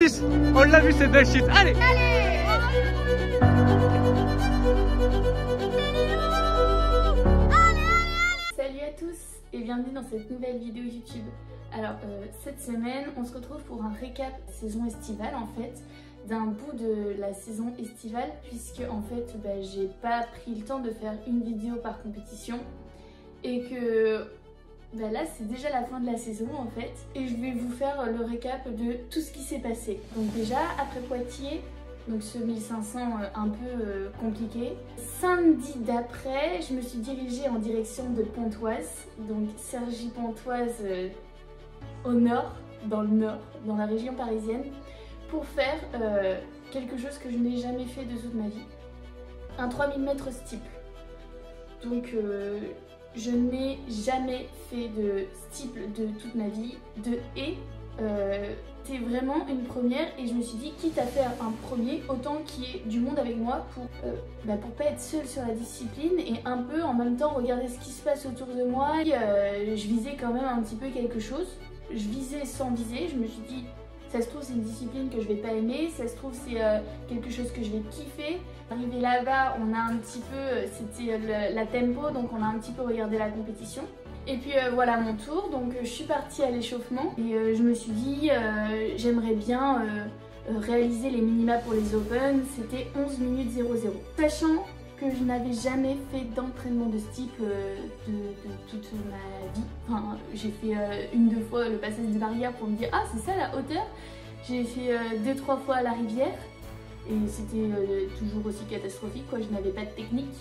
9-10. On l'a vu cette belle shit. Allez. Salut à tous et bienvenue dans cette nouvelle vidéo YouTube. Alors cette semaine on se retrouve pour un récap saison estivale en fait, d'un bout de la saison estivale, puisque en fait j'ai pas pris le temps de faire une vidéo par compétition et que là c'est déjà la fin de la saison en fait, et je vais vous faire le récap de tout ce qui s'est passé. Donc déjà après Poitiers, donc ce 1500 un peu compliqué. Samedi d'après, je me suis dirigée en direction de Pontoise, donc Cergy-Pontoise au nord, dans la région parisienne, pour faire quelque chose que je n'ai jamais fait de toute ma vie, un 3000 mètres steeple. Donc je n'ai jamais fait de steeple de toute ma vie, de haie. C'était vraiment une première et je me suis dit, quitte à faire un premier, autant qu'il y ait du monde avec moi pour pas être seule sur la discipline et un peu en même temps regarder ce qui se passe autour de moi. Je visais quand même un petit peu quelque chose. Je visais sans viser, je me suis dit, ça se trouve c'est une discipline que je vais pas aimer, ça se trouve c'est quelque chose que je vais kiffer. Arrivé là-bas, on a un petit peu, c'était la tempo, donc on a un petit peu regardé la compétition. Et puis voilà mon tour, donc je suis partie à l'échauffement et je me suis dit j'aimerais bien réaliser les minima pour les Open, c'était 11 minutes 00. Sachant que je n'avais jamais fait d'entraînement de steeple de toute ma vie. Enfin, j'ai fait une, deux fois le passage des barrières pour me dire ah c'est ça la hauteur. J'ai fait 2-3 fois à la rivière et c'était toujours aussi catastrophique quoi, je n'avais pas de technique.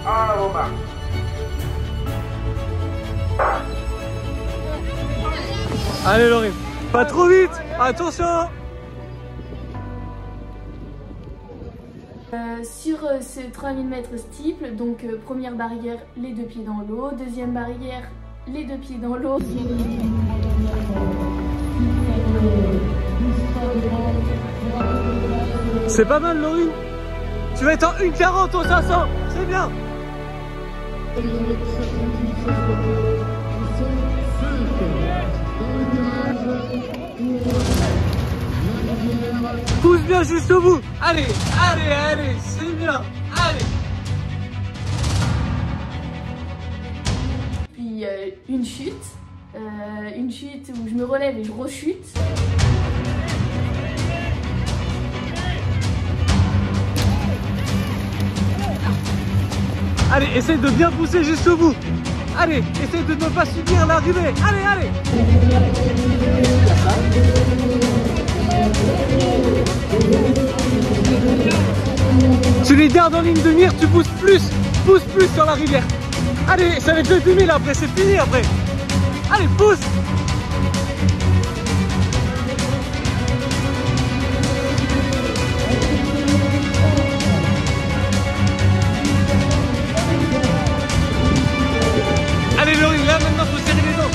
Ah, Romain. Allez Laurie, pas trop vite, attention. Sur ce 3000 mètres steeple, donc première barrière, les deux pieds dans l'eau, deuxième barrière, les deux pieds dans l'eau. C'est pas mal Laurie. Tu vas être en 1,40 au 500, c'est bien. Pousse bien jusqu'au bout. Allez, allez, allez, c'est bien. Allez. Puis une chute où je me relève et je rechute. Allez, essaye de bien pousser jusqu'au bout. Allez, essaye de ne pas subir l'arrivée. Allez, allez. Tu les gardes en ligne de mire, tu pousses plus sur la rivière. Allez, ça va être le 2000 après, c'est fini après. Allez, pousse. Allez Laurie, là maintenant faut serrer les dents.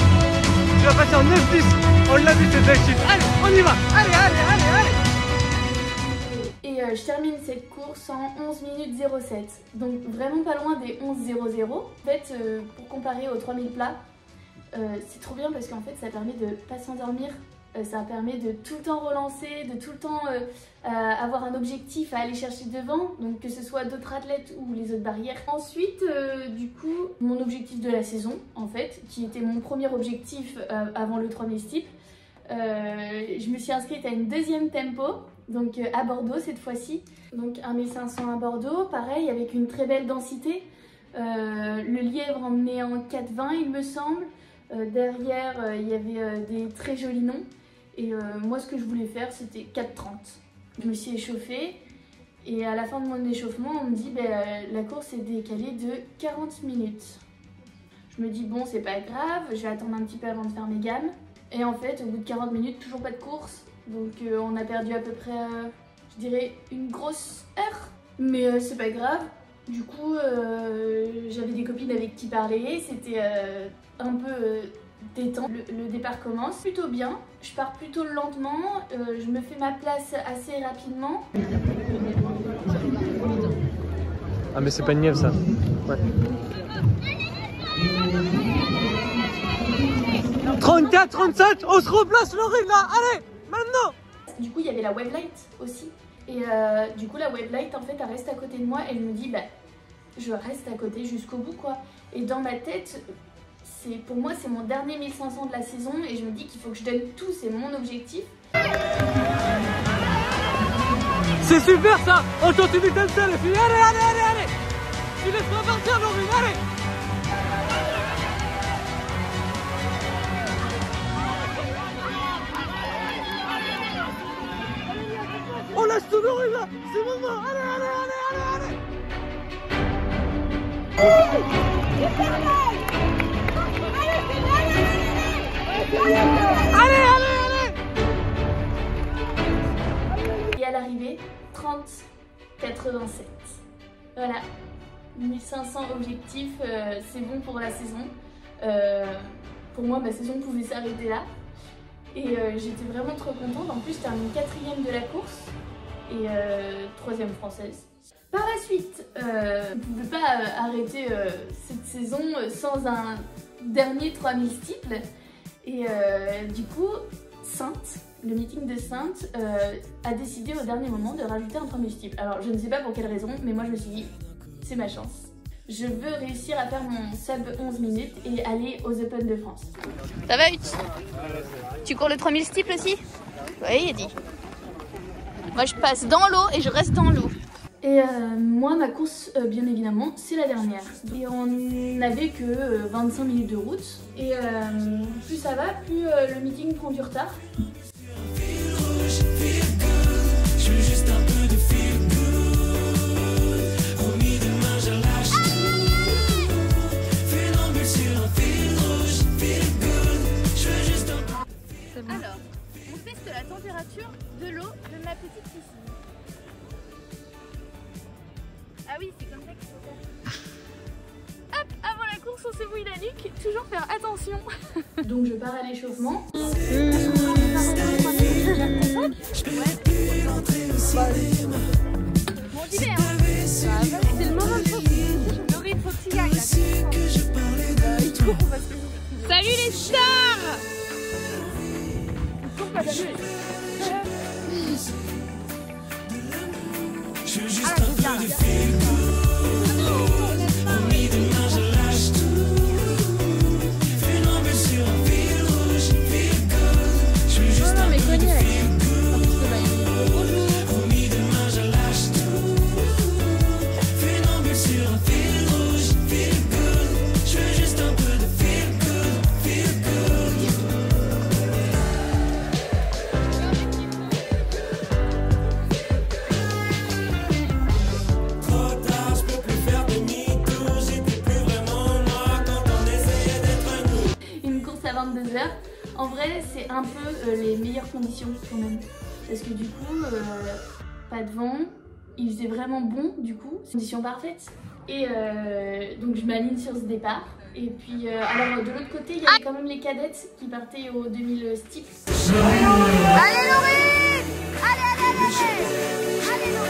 Tu vas passer en 9-10. On l'a vu cette belle shit. Allez, on y va. Allez, allez, allez, allez. Et je termine cette course en 11 minutes 07. Donc vraiment pas loin des 11.00. En fait, pour comparer aux 3000 plats, c'est trop bien parce qu'en fait ça permet de pas s'endormir. Ça permet de tout le temps relancer, de tout le temps avoir un objectif à aller chercher devant, donc que ce soit d'autres athlètes ou les autres barrières. Ensuite, du coup, mon objectif de la saison, en fait, qui était mon premier objectif avant le 3000 steeple, je me suis inscrite à une deuxième tempo, donc à Bordeaux cette fois-ci. Donc 1500 à Bordeaux, pareil, avec une très belle densité. Le lièvre emmené en 4,20 il me semble. Derrière, il y avait des très jolis noms. Et moi, ce que je voulais faire, c'était 4,30. Je me suis échauffée et à la fin de mon échauffement, on me dit la course est décalée de 40 minutes. Je me dis bon, c'est pas grave, je vais attendre un petit peu avant de faire mes gammes. Et en fait, au bout de 40 minutes, toujours pas de course. Donc on a perdu à peu près, je dirais, une grosse heure. Mais c'est pas grave. Du coup, j'avais des copines avec qui parler, c'était un peu détente. Le départ commence plutôt bien, je pars plutôt lentement, je me fais ma place assez rapidement. Ah mais c'est pas une nièvre ça. Ouais. 34, 37, on se replace Laurie là, allez, maintenant. Du coup il y avait la wave light aussi. Et du coup la wave light en fait elle reste à côté de moi et elle me dit bah je reste à côté jusqu'au bout quoi. Et dans ma tête, pour moi c'est mon dernier 1500 de la saison et je me dis qu'il faut que je donne tout, c'est mon objectif. C'est super ça. On continue comme ça les filles, allez, allez, allez, allez. Tu laisses pas partir Laurie, allez. On lâche tout Laurie là, c'est maintenant, allez, allez, allez, allez, allez. Allez, allez, allez. Et à l'arrivée, 30,87. Voilà, 1500 objectifs, c'est bon pour la saison. Pour moi, ma saison pouvait s'arrêter là. Et j'étais vraiment trop contente. En plus, je termine 4e de la course et 3e française. Par la suite, je ne pouvais pas arrêter cette saison sans un dernier 3000 steeples. Et du coup, Sainte, le meeting de Sainte, a décidé au dernier moment de rajouter un 3000 steeples. Alors, je ne sais pas pour quelle raison, mais moi je me suis dit, c'est ma chance. Je veux réussir à faire mon sub 11 minutes et aller aux Open de France. Ça va, Hutt? Tu cours le 3000 steeple aussi? Oui, il a dit. Moi, je passe dans l'eau et je reste dans l'eau. Et moi, ma course, bien évidemment, c'est la dernière. Et on n'avait que 25 minutes de route. Et plus ça va, plus le meeting prend du retard. Alors, on teste la température de l'eau de ma petite piscine. Ah oui, c'est comme ça qu'il faut faire. Hop, avant la course, on se mouille la nuque. Toujours faire attention. Donc je pars à l'échauffement. Bon, dis bien, hein. C'est le moment de sortir. Laurie, il faut que tu y ailles. Salut les stars! Je veux juste un peu de feel good. Promis demain je lâche tout. Fais l'embûche sur un fil rouge, feel good. Je veux juste un peu de feel good. Promis demain je lâche tout. Fais l'embûche sur un fil rouge, feel good. Je veux juste un peu de feel good, feel good. En vrai, c'est un peu les meilleures conditions quand même. Parce que du coup, pas de vent, il faisait vraiment bon du coup, conditions parfaites. Et donc je m'aligne sur ce départ. Et puis, alors de l'autre côté, il y avait quand même les cadettes qui partaient au 2000 steeple. Allez Laurie! Allez, allez, allez, allez! Allez Laurie!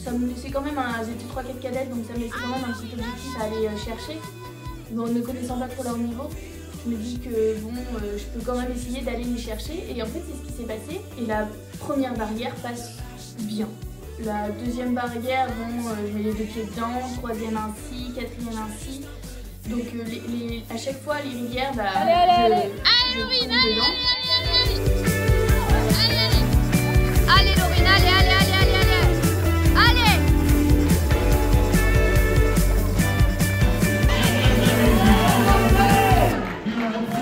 Ça me laissait quand même j'étais 3-4 cadettes, donc ça me laissait quand même un petit objectif à aller chercher. Bon, ne connaissant pas trop leur niveau, je me dis que bon, je peux quand même essayer d'aller les chercher. Et en fait, c'est ce qui s'est passé. Et la première barrière passe bien. La deuxième barrière, bon, je mets les deux pieds dedans, troisième ainsi, quatrième ainsi. Donc à chaque fois, les rivières, bah, Allez, je Laurine, cours dedans. Allez Laurine, allez, allez, allez, allez, allez.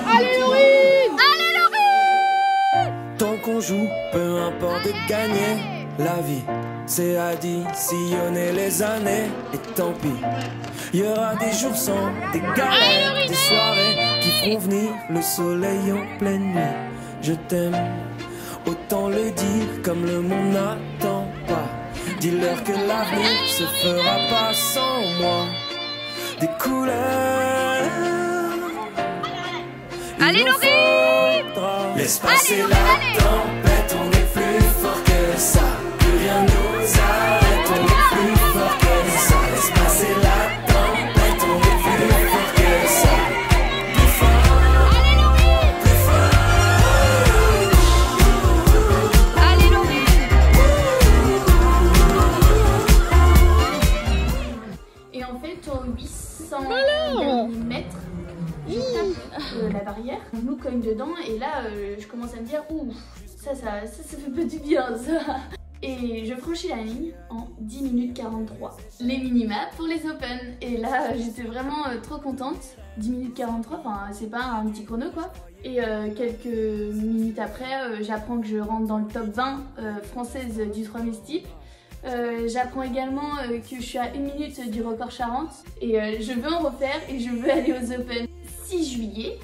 Allez Laurine! Allez Laurine! Tant qu'on joue, peu importe de gagner. La vie, c'est additionner les années. Et tant pis, il y aura des jours sans, des galères, des soirées qui feront venir le soleil en pleine nuit. Je t'aime, autant le dire comme le monde n'attend pas. Dis-leur que l'avenir se fera pas sans moi. Des couleurs. Allez Laurie! Laisse passer la tempête, on est plus fort que ça. Plus rien nous arrête, on est plus fort que derniers mètres, je tape la barrière, mon genou cogne dedans et là je commence à me dire ouh, ça fait pas du bien ça. Et je franchis la ligne en 10 minutes 43. Les minima pour les Open. Et là j'étais vraiment trop contente. 10 minutes 43, enfin c'est pas un petit chrono quoi. Et quelques minutes après, j'apprends que je rentre dans le top 20 française du 3000 steeple. J'apprends également que je suis à 1 minute du record Charente. Et je veux en refaire et je veux aller aux Open 6 juillet.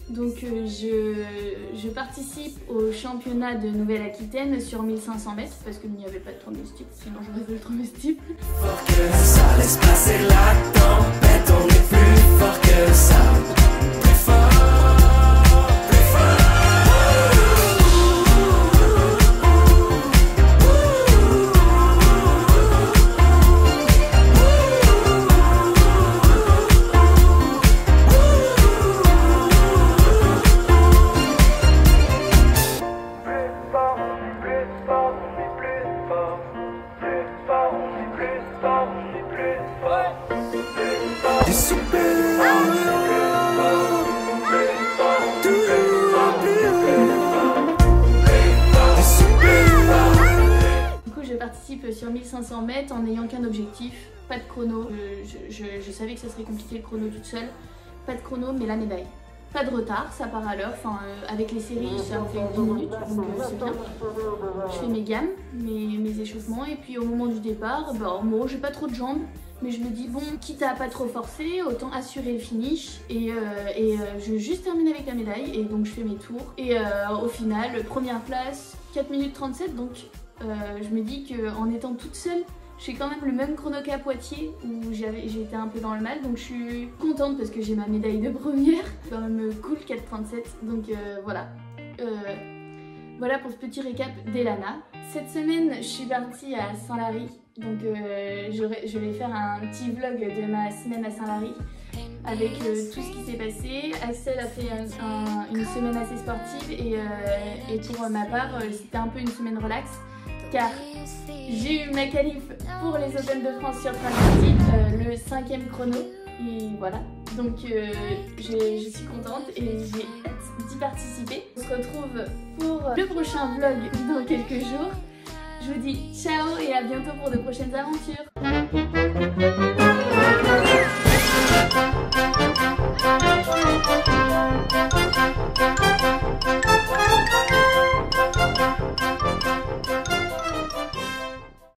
Donc je participe au championnat de Nouvelle-Aquitaine sur 1500 mètres parce qu'il n'y avait pas de 3000 steeple, sinon j'aurais fait le 3000 steeple. Fort que ça, laisse passer la tempête, on est plus fort que ça. Plus fort, plus fort. Sur 1500 mètres en n'ayant qu'un objectif, pas de chrono. Je savais que ça serait compliqué le chrono toute seule, pas de chrono mais la médaille. Pas de retard, ça part à l'heure, enfin avec les séries ça me fait 10 minutes donc c'est bien. Je fais mes gammes, mes échauffements et puis au moment du départ, en gros j'ai pas trop de jambes mais je me dis bon, quitte à pas trop forcer, autant assurer le finish et je veux juste terminer avec la médaille et donc je fais mes tours et au final première place 4 minutes 37 donc je me dis qu'en étant toute seule, je fais quand même le même chrono qu'à Poitiers où j'ai été un peu dans le mal, donc je suis contente parce que j'ai ma médaille de première. C'est quand même cool 4,37, donc voilà. Voilà pour ce petit récap d'Elana. Cette semaine, je suis partie à Saint-Lary, donc je vais faire un petit vlog de ma semaine à Saint-Lary avec tout ce qui s'est passé. Axel a fait une semaine assez sportive et pour ma part, c'était un peu une semaine relax. Car j'ai eu ma qualif pour les Open de France sur 3000 steeple, le 5e chrono, et voilà, donc je suis contente et j'ai hâte d'y participer. On se retrouve pour le prochain vlog dans quelques jours. Je vous dis ciao et à bientôt pour de prochaines aventures.